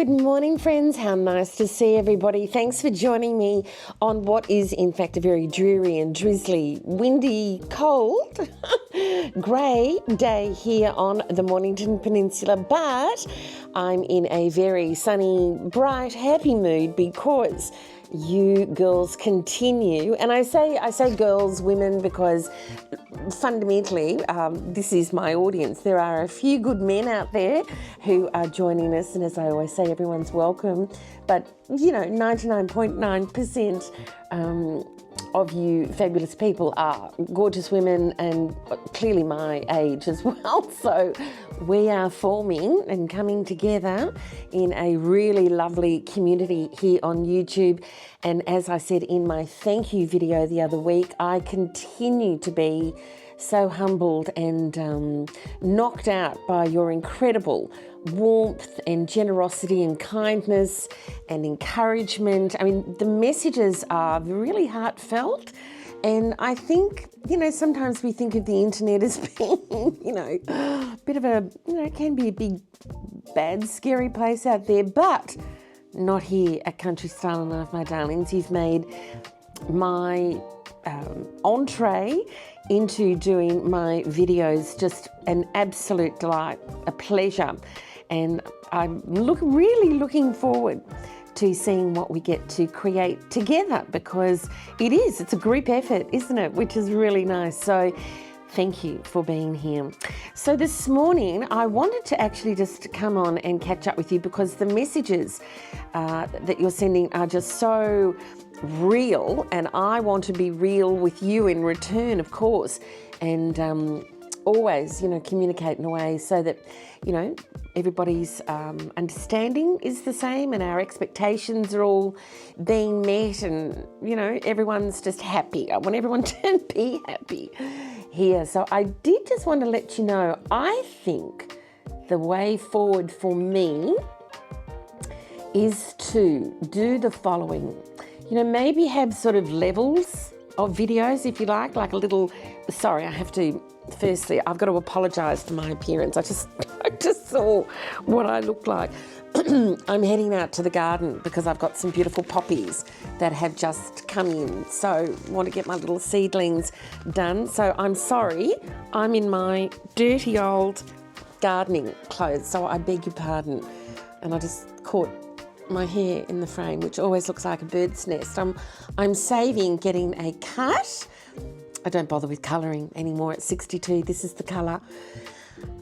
Good morning, friends. How nice to see everybody. Thanks for joining me on what is, in fact, a very dreary and drizzly, windy, cold, grey day here on the Mornington Peninsula. But I'm in a very sunny, bright, happy mood because you girls continue, and I say girls, women, because fundamentally this is my audience. There are a few good men out there who are joining us, and as I always say, everyone's welcome. But you know, 99.9% of you fabulous people are gorgeous women and clearly my age as well. So we are forming and coming together in a really lovely community here on YouTube. And as I said in my thank you video the other week, I continue to be so humbled and knocked out by your incredible warmth and generosity and kindness and encouragement. I mean, the messages are really heartfelt. And I think, you know, sometimes we think of the internet as being, you know, a bit of a, you know, it can be a big, bad, scary place out there, but not here at Country Style and Life, my darlings. You've made my entree into doing my videos just an absolute delight, a pleasure. And I'm really looking forward to seeing what we get to create together, because it's a group effort, isn't it? Which is really nice. So thank you for being here. So this morning, I wanted to actually just come on and catch up with you because the messages that you're sending are just so real, and I want to be real with you in return, of course, and always, you know, communicate in a way so that, you know, everybody's understanding is the same and our expectations are all being met, and, you know, everyone's just happy. I want everyone to be happy here. So I did just want to let you know, I think the way forward for me is to do the following. You know, maybe have sort of levels of videos, if you like a little, sorry, firstly, I've got to apologise for my appearance. I just saw what I look like. I'm heading out to the garden because I've got some beautiful poppies that have just come in. So I want to get my little seedlings done. So I'm sorry, I'm in my dirty old gardening clothes. So I beg your pardon. And I just caught my hair in the frame, which always looks like a bird's nest. I'm saving getting a cut. I don't bother with colouring anymore at 62. This is the colour.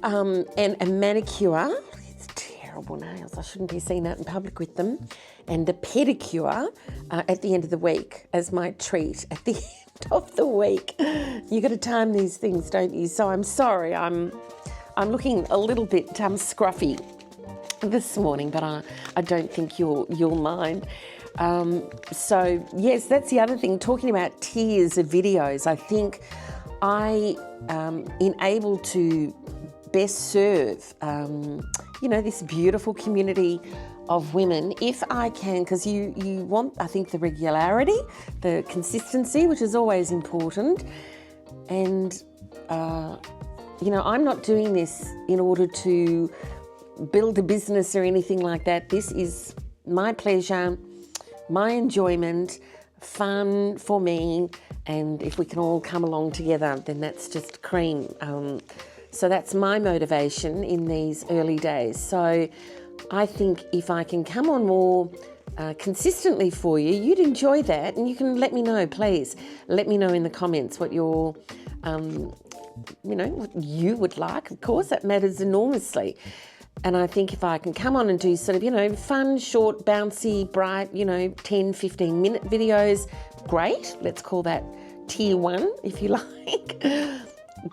And a manicure. It's terrible nails. I shouldn't be seen out in public with them. And a pedicure at the end of the week as my treat at the end of the week. You got to time these things, don't you? So I'm sorry. I'm looking a little bit scruffy this morning, but I don't think you'll mind. So yes, that's the other thing, talking about tiers of videos. I think I am able to best serve, you know, this beautiful community of women if I can, because you want, I think, the regularity, the consistency, which is always important. And, you know, I'm not doing this in order to build a business or anything like that. This is my pleasure, my enjoyment, fun for me, and if we can all come along together, then that's just cream. So that's my motivation in these early days. So I think if I can come on more consistently for you, you'd enjoy that, and you can let me know, please. Let me know in the comments what your, you know, what you would like. Of course, that matters enormously. And I think if I can come on and do sort of, you know, fun, short, bouncy, bright, you know, 10, 15-minute videos, great. Let's call that tier 1, if you like.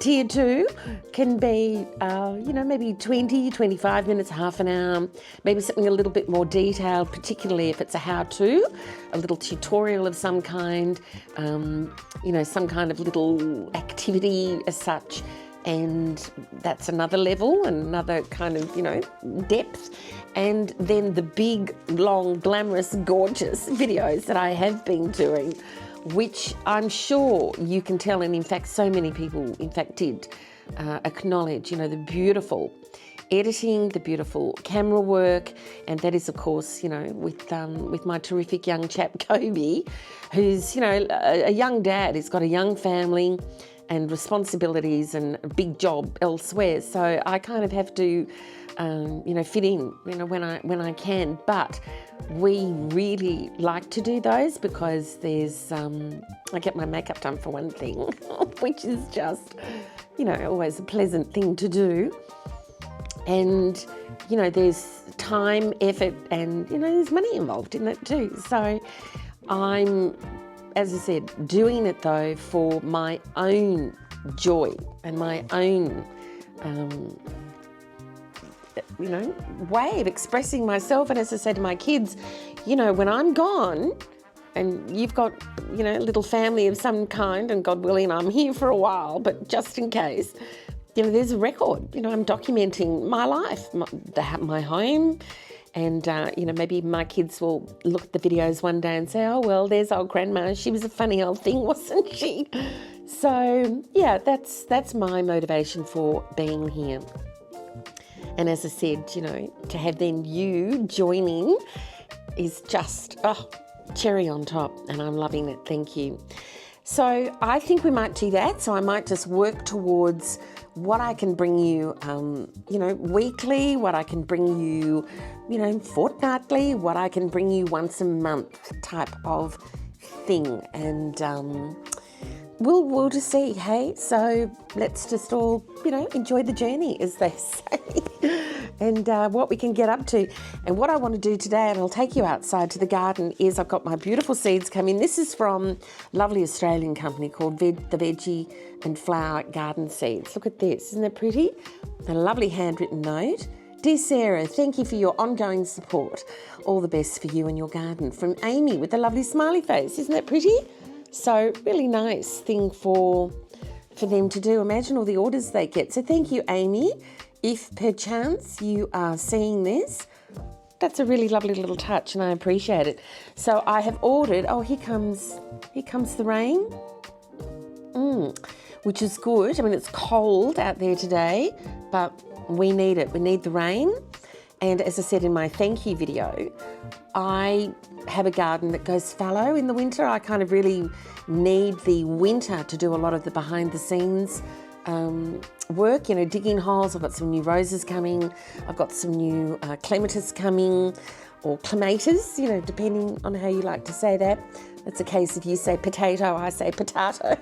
Tier 2 can be, you know, maybe 20, 25 minutes, half an hour, maybe something a little bit more detailed, particularly if it's a how-to, a little tutorial of some kind, you know, some kind of little activity as such. And that's another level, another kind of, you know, depth. And then the big, long, glamorous, gorgeous videos that I have been doing, which I'm sure you can tell, and in fact so many people in fact did acknowledge, you know, the beautiful editing, the beautiful camera work, and that is, of course, with my terrific young chap, Kobe, who's, a young dad. He's got a young family and responsibilities and a big job elsewhere. So I kind of have to, fit in, when I can. But we really like to do those because there's, I get my makeup done for one thing, which is just, always a pleasant thing to do. And, there's time, effort, and, there's money involved in that too. So I'm, as I said, doing it though for my own joy and my own, way of expressing myself. And as I said to my kids, when I'm gone and you've got, a little family of some kind, and God willing, I'm here for a while, but just in case, there's a record. I'm documenting my life, my home. And, maybe my kids will look at the videos one day and say, oh, well, there's old grandma. She was a funny old thing, wasn't she? So, yeah, that's my motivation for being here. And as I said, to have then you joining is just, cherry on top. And I'm loving it. Thank you. So I think we might do that. So I might just work towards what I can bring you, weekly, what I can bring you, fortnightly, what I can bring you once a month type of thing. And we'll just see, hey? So let's just all, enjoy the journey, as they say, and what we can get up to. And what I want to do today, and I'll take you outside to the garden, is I've got my beautiful seeds coming. This is from a lovely Australian company called the Veggie and Flower Garden Seeds. Look at this, isn't that pretty? A lovely handwritten note. Dear Sarah, thank you for your ongoing support. All the best for you and your garden. From Amy with a lovely smiley face. Isn't that pretty? So really nice thing for them to do. Imagine all the orders they get. So thank you, Amy. If perchance you are seeing this, that's a really lovely little touch and I appreciate it. So I have ordered, here comes the rain, which is good. I mean, it's cold out there today, but we need it. We need the rain. And as I said in my thank you video, I have a garden that goes fallow in the winter. I kind of really need the winter to do a lot of the behind the scenes work, digging holes. I've got some new roses coming. I've got some new clematis coming, or clematis, depending on how you like to say that. It's a case if you say potato, I say potato.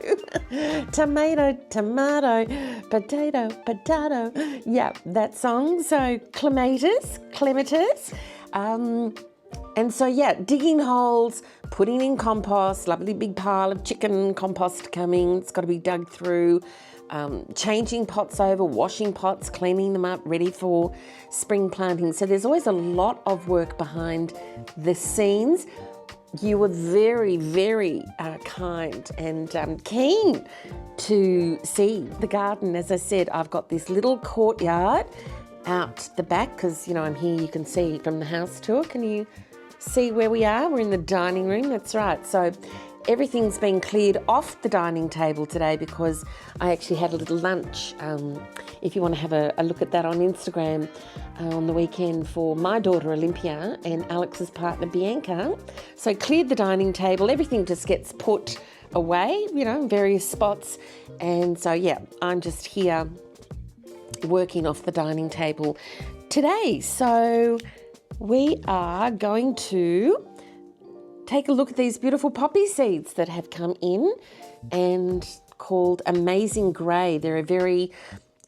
Tomato, tomato, potato, potato. Yeah, that song. So clematis. And so, digging holes, putting in compost, lovely big pile of chicken compost coming. It's got to be dug through. Changing pots over, washing pots, cleaning them up, ready for spring planting. So there's always a lot of work behind the scenes. You were very, very kind and keen to see the garden. As I said, I've got this little courtyard out the back because, I'm here, you can see from the house tour. Can you see where we are? We're in the dining room, that's right. So everything's been cleared off the dining table today because I actually had a little lunch. If you want to have a look at that on Instagram on the weekend for my daughter Olympia and Alex's partner Bianca. So cleared the dining table, everything just gets put away, in various spots. And so, I'm just here working off the dining table today. So we are going to take a look at these beautiful poppy seeds that have come in and called Amazing Grey. They're a very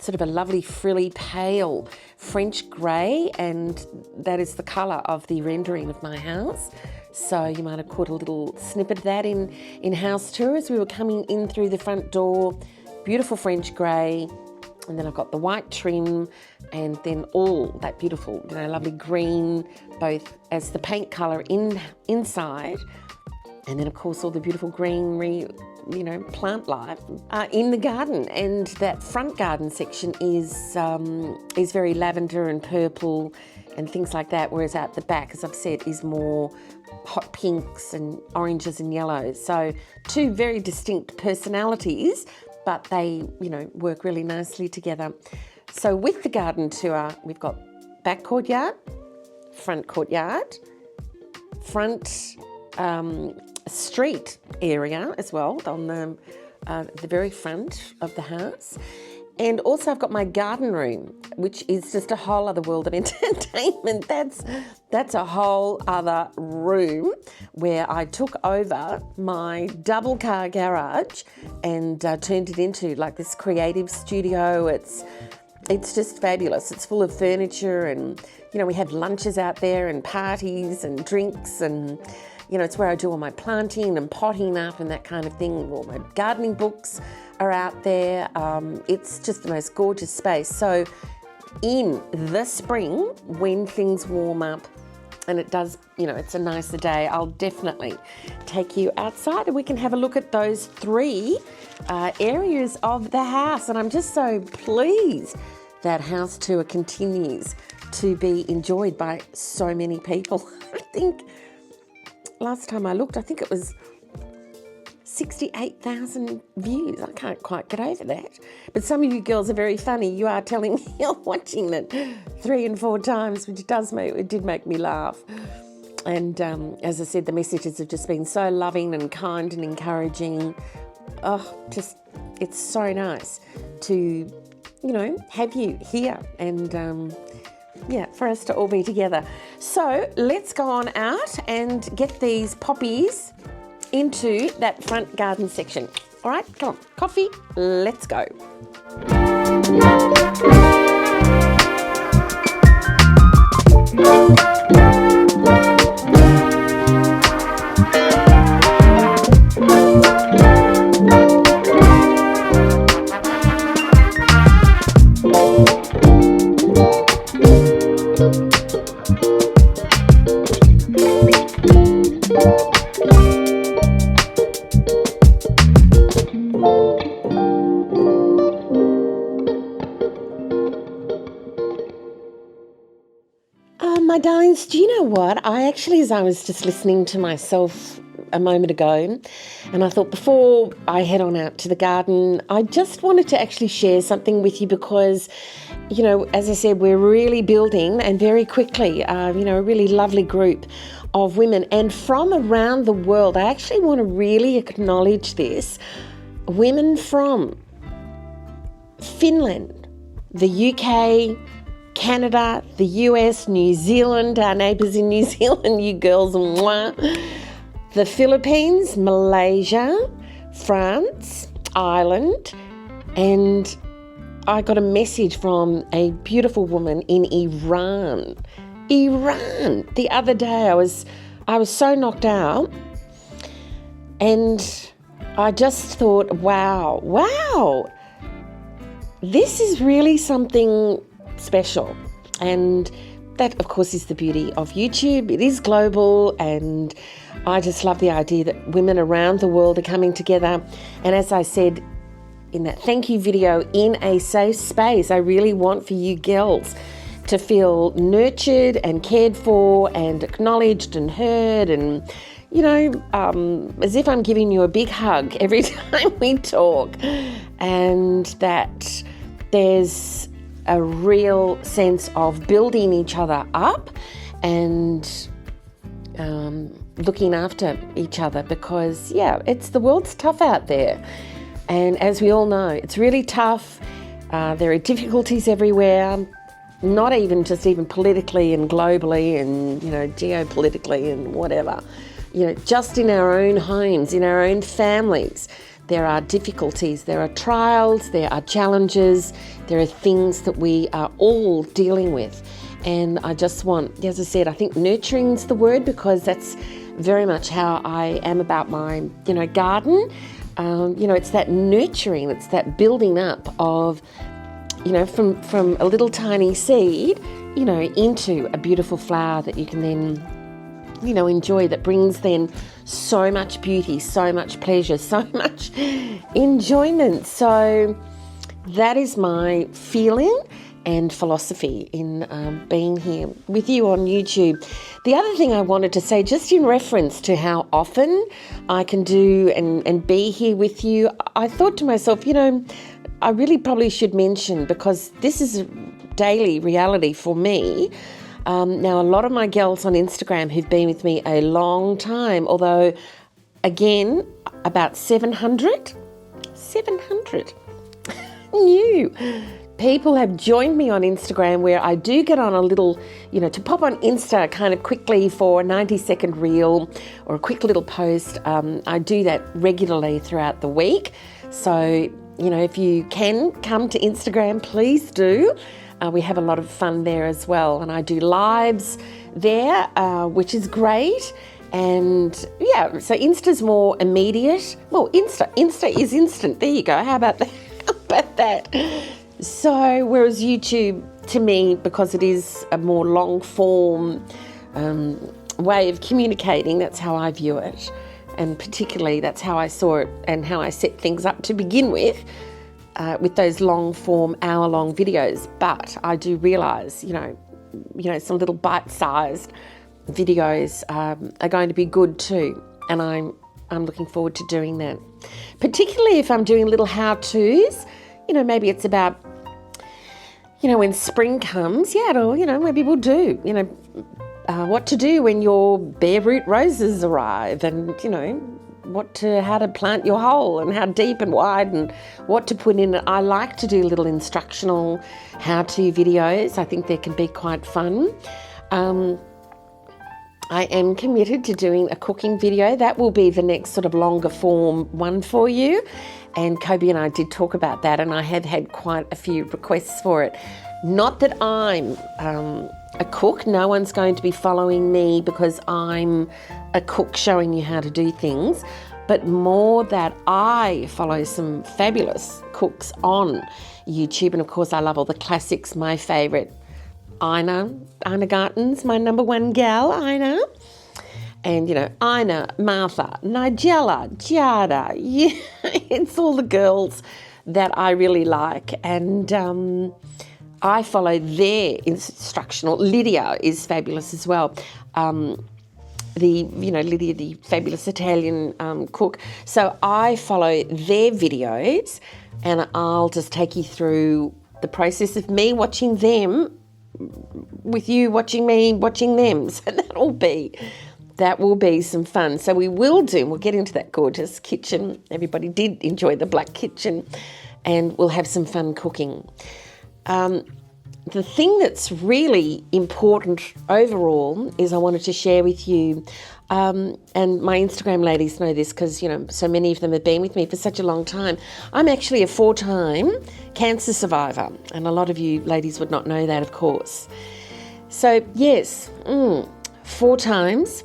sort of a lovely frilly pale French grey, and that is the colour of the rendering of my house. So you might have caught a little snippet of that in house tour as we were coming in through the front door. Beautiful French grey. And then I've got the white trim, and then all that beautiful, lovely green, both as the paint colour inside, and then of course all the beautiful greenery, plant life in the garden. And that front garden section is very lavender and purple and things like that, whereas out the back, as I've said, is more hot pinks and oranges and yellows. So two very distinct personalities, but they, work really nicely together. So with the garden tour, we've got back courtyard, front courtyard, front street area as well on the very front of the house. And also I've got my garden room, which is just a whole other world of entertainment. That's a whole other room where I took over my double car garage and turned it into like this creative studio. It's just fabulous. It's full of furniture and, we have lunches out there and parties and drinks and, it's where I do all my planting and potting up and that kind of thing. All my gardening books are out there. It's just the most gorgeous space. So in the spring, when things warm up and it does, it's a nicer day, I'll definitely take you outside and we can have a look at those 3 areas of the house. And I'm just so pleased that house tour continues to be enjoyed by so many people. I think last time I looked, it was 68,000 views. I can't quite get over that. But some of you girls are very funny. You are telling me you're watching it 3 and 4 times, which did make me laugh. And as I said, the messages have just been so loving and kind and encouraging. It's so nice to, have you here and, for us to all be together. So let's go on out and get these poppies into that front garden section. All right, come on, coffee, let's go. My darlings, do you know what? As I was just listening to myself a moment ago, and I thought before I head on out to the garden, I just wanted to actually share something with you because, as I said, we're really building and very quickly, a really lovely group of women. And from around the world, I actually want to really acknowledge this. Women from Finland, the UK, Canada, the US, New Zealand, our neighbours in New Zealand, you girls, mwah. The Philippines, Malaysia, France, Ireland, and I got a message from a beautiful woman in Iran. The other day I was so knocked out and I just thought, wow, this is really something special. And that, of course, is the beauty of YouTube. It is global, and I just love the idea that women around the world are coming together. And as I said in that thank you video, in a safe space, I really want for you girls to feel nurtured and cared for and acknowledged and heard and, as if I'm giving you a big hug every time we talk, and that there's a real sense of building each other up and looking after each other because, the world's tough out there. And as we all know, it's really tough. There are difficulties everywhere, not even politically and globally and, geopolitically and whatever. Just in our own homes, in our own families, there are difficulties, there are trials, there are challenges, there are things that we are all dealing with. And I just want, as I said, I think nurturing's the word because that's very much how I am about my, garden. It's that nurturing, it's that building up of, from a little tiny seed, into a beautiful flower that you can then, enjoy, that brings then so much beauty, so much pleasure, so much enjoyment. So that is my feeling. and philosophy in being here with you on YouTube. The other thing I wanted to say, just in reference to how often I can do and be here with you, I thought to myself, I really probably should mention, because this is a daily reality for me. Now, a lot of my girls on Instagram who've been with me a long time, although, again, about 700 new people have joined me on Instagram, where I do get on a little, to pop on Insta kind of quickly for a 90-second reel or a quick little post. I do that regularly throughout the week. So, if you can come to Instagram, please do. We have a lot of fun there as well. And I do lives there, which is great. And yeah, so Insta's more immediate. Well, Insta is instant. There you go. How about that? So, whereas YouTube, to me, because it is a more long form way of communicating, that's how I view it. And particularly, that's how I saw it and how I set things up to begin with those long form, hour-long videos. But I do realise, some little bite-sized videos are going to be good too. And I'm looking forward to doing that. Particularly if I'm doing little how-tos, maybe it's about, when spring comes, maybe we'll do, what to do when your bare root roses arrive, and, how to plant your hole and how deep and wide and what to put in it. I like to do little instructional how-to videos. I think they can be quite fun. I am committed to doing a cooking video. That will be the next sort of longer form one for you. And Kobe and I did talk about that, and I have had quite a few requests for it. Not that I'm a cook. No one's going to be following me because I'm a cook showing you how to do things, but more that I follow some fabulous cooks on YouTube. And of course, I love all the classics. My favourite, Ina Garten's my number one gal, Ina. And, Ina, Martha, Nigella, Giada. Yeah, it's all the girls that I really like. And I follow their instructional. Lydia is fabulous as well. Lydia, the fabulous Italian cook. So I follow their videos, and I'll just take you through the process of me watching them with you watching me watching them. So that will be some fun. So we'll get into that gorgeous kitchen. Everybody did enjoy the black kitchen, and we'll have some fun cooking. The thing that's really important overall is I wanted to share with you, and my Instagram ladies know this because, so many of them have been with me for such a long time. I'm actually a 4-time cancer survivor, and a lot of you ladies would not know that, of course. So, yes, 4 times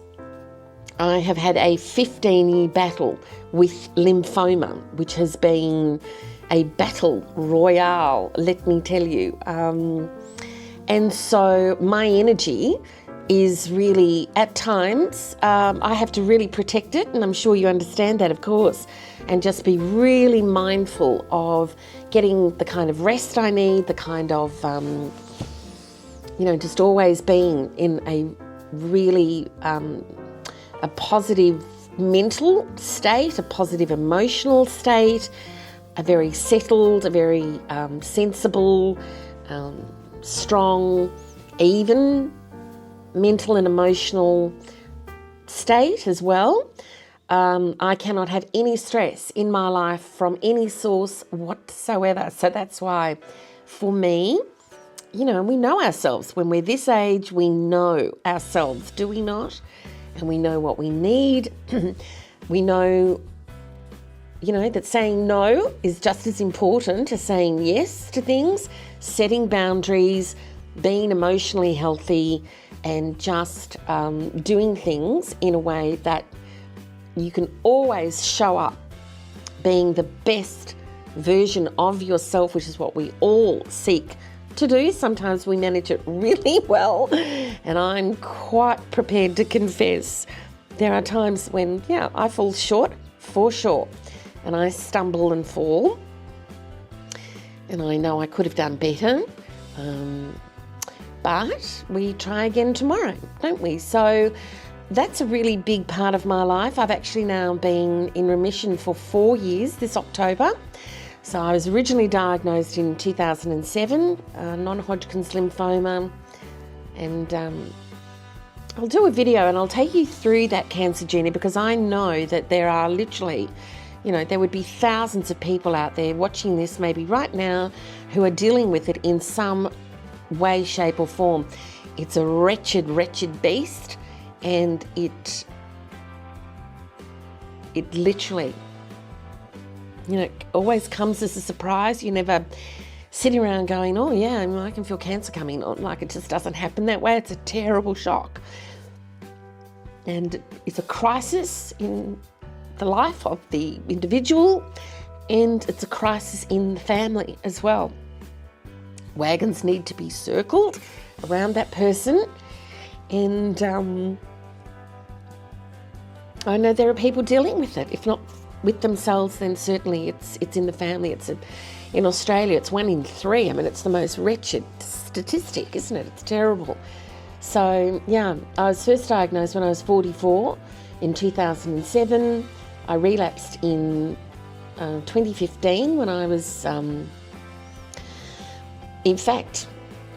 I have had a 15-year battle with lymphoma, which has been a battle royale, let me tell you. And so my energy is really, at times, I have to really protect it, and I'm sure you understand that, of course, and just be really mindful of getting the kind of rest I need, the kind of, just always being in a really a positive mental state, a positive emotional state, a very settled, a very sensible, strong, even mental and emotional state as well. I cannot have any stress in my life from any source whatsoever. So that's why, for me, we know ourselves. When we're this age, we know ourselves, do we not? And we know what we need. We know, that saying no is just as important as saying yes to things, setting boundaries, being emotionally healthy, and just doing things in a way that you can always show up being the best version of yourself, which is what we all seek to do. Sometimes we manage it really well, and I'm quite prepared to confess there are times when, I fall short, for sure, and I stumble and fall, and I know I could have done better, But we try again tomorrow, don't we? So that's a really big part of my life. I've actually now been in remission for 4 years this October. So I was originally diagnosed in 2007, non-Hodgkin's lymphoma, and I'll do a video and I'll take you through that cancer journey, because I know that there are literally, there would be thousands of people out there watching this maybe right now who are dealing with it in some way, shape or form. It's a wretched, wretched beast, and it literally, always comes as a surprise. You never sitting around going, oh yeah, I can feel cancer coming on. Like, it just doesn't happen that way. It's a terrible shock. And it's a crisis in the life of the individual, and it's a crisis in the family as well. Wagons need to be circled around that person. And I know there are people dealing with it. If not with themselves, then certainly it's in the family. In Australia, it's 1 in 3. I mean, it's the most wretched statistic, isn't it? It's terrible. So, yeah, I was first diagnosed when I was 44 in 2007. I relapsed in 2015 when I was, in fact,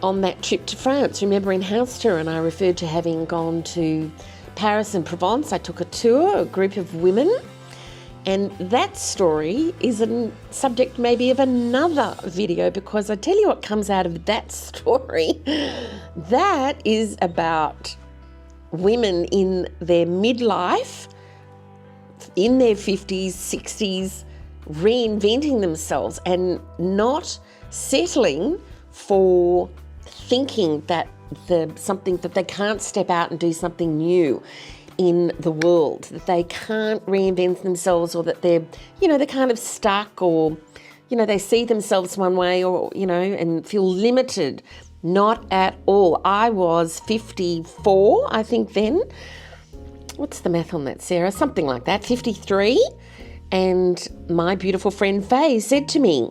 on that trip to France, remember, in house tour, and I referred to having gone to Paris and Provence. I took a tour, a group of women. And that story is a subject maybe of another video, because I tell you what comes out of that story. That is about women in their midlife, in their 50s, 60s, reinventing themselves and not settling for thinking that something that they can't step out and do something new in the world, that they can't reinvent themselves, or that they're kind of stuck, or they see themselves one way, or and feel limited. Not at all. I was 54, I think then. What's the math on that, Sarah? Something like that, 53. And my beautiful friend Faye said to me,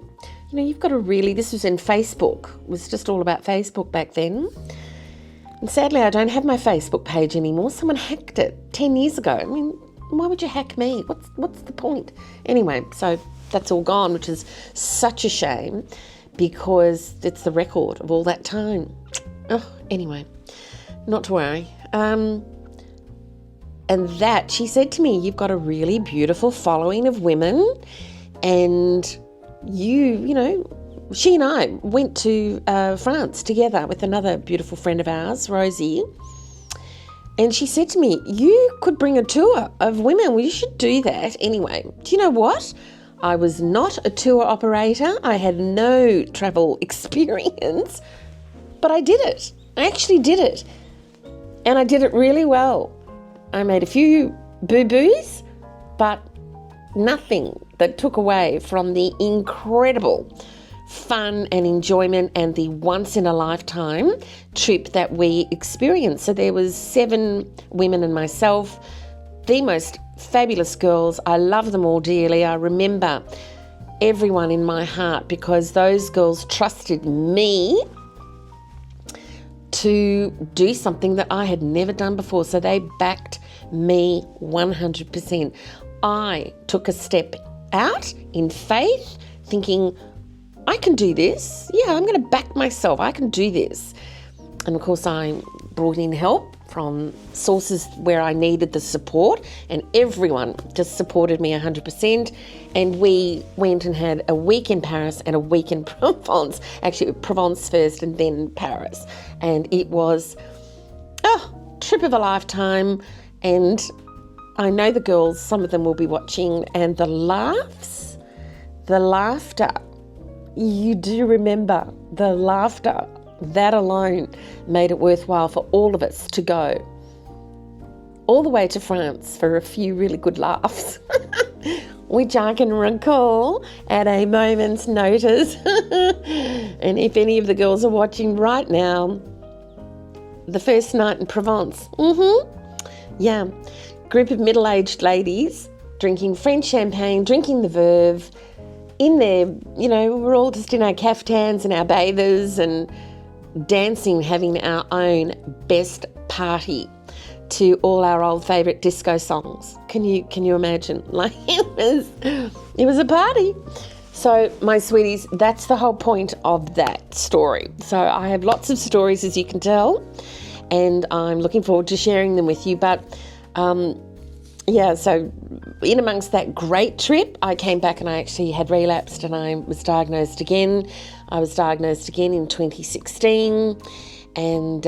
you've got to really, this was in Facebook, it was just all about Facebook back then. And sadly, I don't have my Facebook page anymore. Someone hacked it 10 years ago. I mean, why would you hack me? What's the point? Anyway, so that's all gone, which is such a shame, because it's the record of all that time. Oh, anyway, not to worry. And that, she said to me, you've got a really beautiful following of women, and she and I went to France together with another beautiful friend of ours, Rosie, and she said to me, you could bring a tour of women. Well, you should do that. Anyway, do you know what? I was not a tour operator. I had no travel experience, but I did it. I actually did it, and I did it really well. I made a few boo-boos, but nothing that took away from the incredible fun and enjoyment and the once-in-a-lifetime trip that we experienced. So there was 7 women and myself, the most fabulous girls. I love them all dearly. I remember everyone in my heart, because those girls trusted me to do something that I had never done before. So they backed me 100%. I took a step out in faith, thinking, I can do this. Yeah, I'm going to back myself. I can do this. And of course, I brought in help from sources where I needed the support, and everyone just supported me 100%. And we went and had a week in Paris and a week in Provence. Actually, Provence first and then Paris. And it was a trip of a lifetime. And I know the girls, some of them will be watching, and the laughs, the laughter, you do remember the laughter. That alone made it worthwhile for all of us to go all the way to France for a few really good laughs, which I can recall at a moment's notice. And if any of the girls are watching right now, the first night in Provence, yeah, group of middle-aged ladies drinking French champagne, drinking the Verve, in there, we're all just in our caftans and our bathers, and dancing, having our own best party to all our old favourite disco songs. Can you imagine? Like it was a party. So my sweeties, that's the whole point of that story. So I have lots of stories, as you can tell, and I'm looking forward to sharing them with you. But so in amongst that great trip, I came back and I actually had relapsed and I was diagnosed again. I was diagnosed again in 2016 and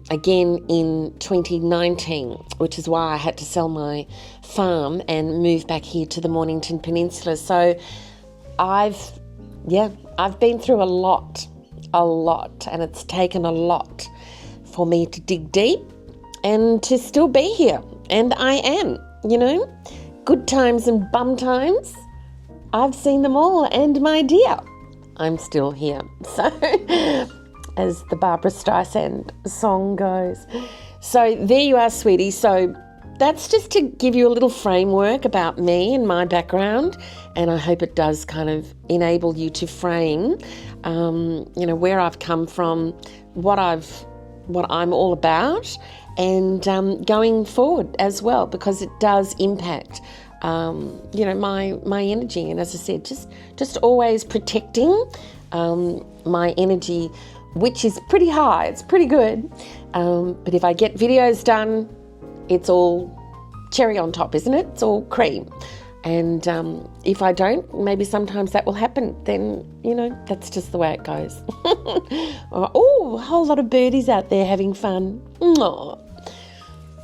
again in 2019, which is why I had to sell my farm and move back here to the Mornington Peninsula. So I've been through a lot, and it's taken a lot for me to dig deep and to still be here. And I am, good times and bum times. I've seen them all, and my dear, I'm still here. So, as the Barbara Streisand song goes. So there you are, sweetie. So that's just to give you a little framework about me and my background, and I hope it does kind of enable you to frame, where I've come from, what I'm all about, and going forward as well, because it does impact, my energy. And as I said, just always protecting my energy, which is pretty high. It's pretty good, but if I get videos done, it's all cherry on top, isn't it? It's all cream. And if I don't, maybe sometimes that will happen. Then, that's just the way it goes. Oh, a whole lot of birdies out there having fun. Aww.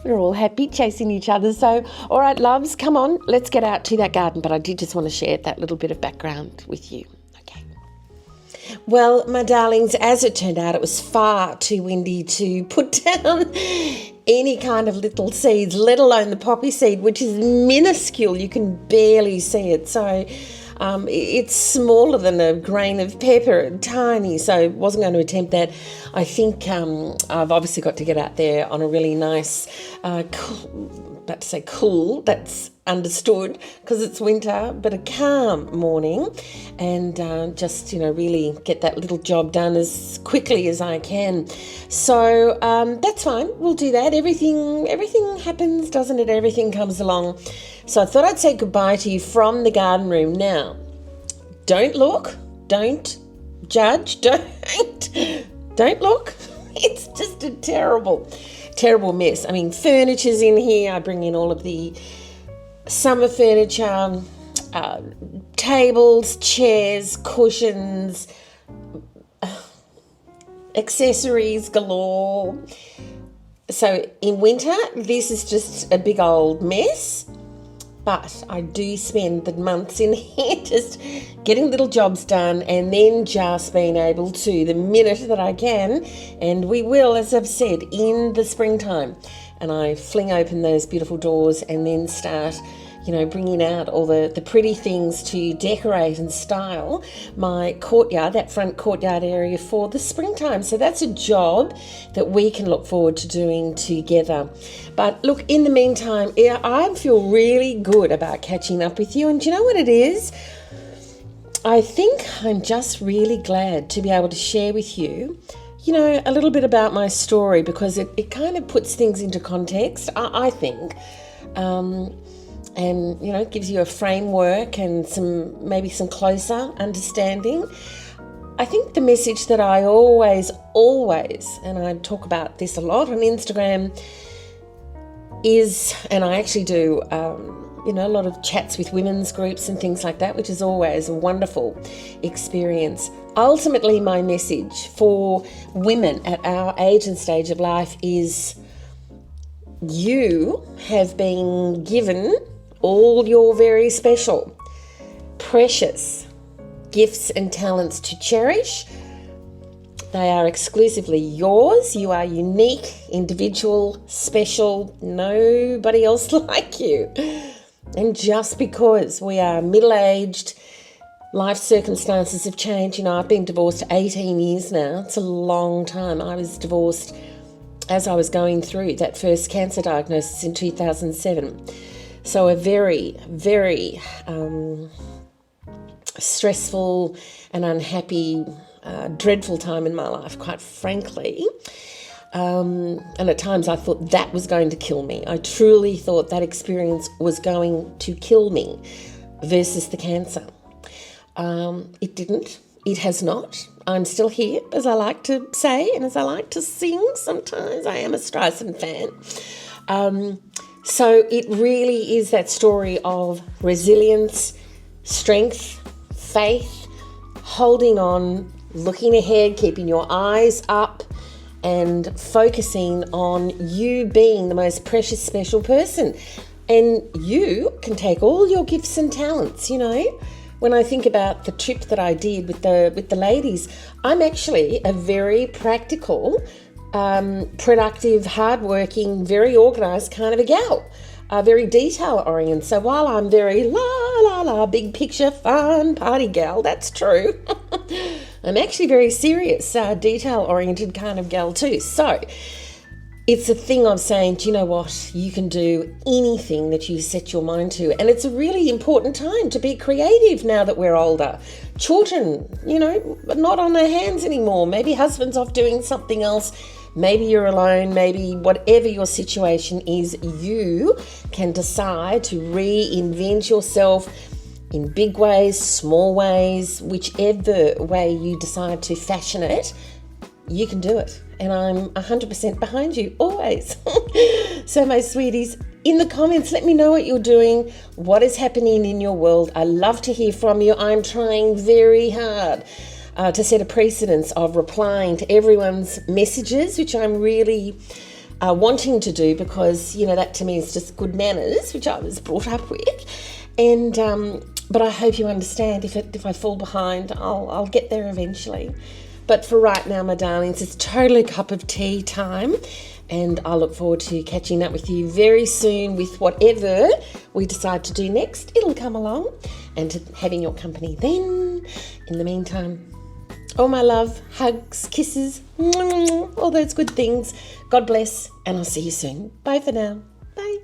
We're all happy chasing each other. So, all right, loves, come on, let's get out to that garden. But I did just want to share that little bit of background with you. Well, my darlings, as it turned out, it was far too windy to put down any kind of little seeds, let alone the poppy seed, which is minuscule. You can barely see it. So it's smaller than a grain of pepper, tiny. So I wasn't going to attempt that. I think I've obviously got to get out there on a really nice, cool, that's understood because it's winter, but a calm morning, and just really get that little job done as quickly as I can. So that's fine, we'll do that. Everything happens, doesn't it? Everything comes along. So I thought I'd say goodbye to you from the garden room. Now, don't look, don't judge, don't look. It's just a terrible mess. I mean, furniture's in here. I bring in all of the summer furniture, tables, chairs, cushions, accessories galore. So in winter, this is just a big old mess. But I do spend the months in here just getting little jobs done, and then just being able to, the minute that I can, and we will, as I've said, in the springtime, and I fling open those beautiful doors and then start, bringing out all the pretty things to decorate and style my courtyard, that front courtyard area for the springtime. So that's a job that we can look forward to doing together. But look, in the meantime, I feel really good about catching up with you. And do you know what it is? I think I'm just really glad to be able to share with you, a little bit about my story, because it kind of puts things into context, I think. And, it gives you a framework and maybe some closer understanding. I think the message that I always, and I talk about this a lot on Instagram, is, and I actually do, a lot of chats with women's groups and things like that, which is always a wonderful experience. Ultimately, my message for women at our age and stage of life is, you have been given all your very special, precious gifts and talents to cherish. They are exclusively yours. You are unique, individual, special, nobody else like you. And just because we are middle-aged, life circumstances have changed. I've been divorced 18 years now. It's a long time. I was divorced as I was going through that first cancer diagnosis in 2007. So a very, very stressful and unhappy, dreadful time in my life, quite frankly. And at times I thought that was going to kill me. I truly thought that experience was going to kill me versus the cancer. It didn't. It has not. I'm still here, as I like to say, and as I like to sing sometimes. I am a Streisand fan. So it really is that story of resilience, strength, faith, holding on, looking ahead, keeping your eyes up, and focusing on you being the most precious, special person. And you can take all your gifts and talents, you know. When I think about the trip that I did with the ladies, I'm actually a very practical, productive, hardworking, very organised kind of a gal, very detail-oriented. So while I'm very big picture, fun, party gal, that's true. I'm actually very serious, detail-oriented kind of gal too. So it's a thing of saying, do you know what? You can do anything that you set your mind to. And it's a really important time to be creative now that we're older. Children, you know, not on their hands anymore. Maybe husband's off doing something else. Maybe you're alone. Maybe whatever your situation is, you can decide to reinvent yourself in big ways, small ways, whichever way you decide to fashion it. You can do it. And I'm 100% behind you, always. So my sweeties, in the comments, let me know what you're doing, what is happening in your world. I love to hear from you. I'm trying very hard to set a precedence of replying to everyone's messages, which I'm really wanting to do because, you know, that to me is just good manners, which I was brought up with. And but I hope you understand if I fall behind, I'll get there eventually. But for right now, my darlings, it's totally cup of tea time. And I look forward to catching up with you very soon with whatever we decide to do next. It'll come along and to having your company then. In the meantime, all my love, hugs, kisses, all those good things. God bless, and I'll see you soon. Bye for now.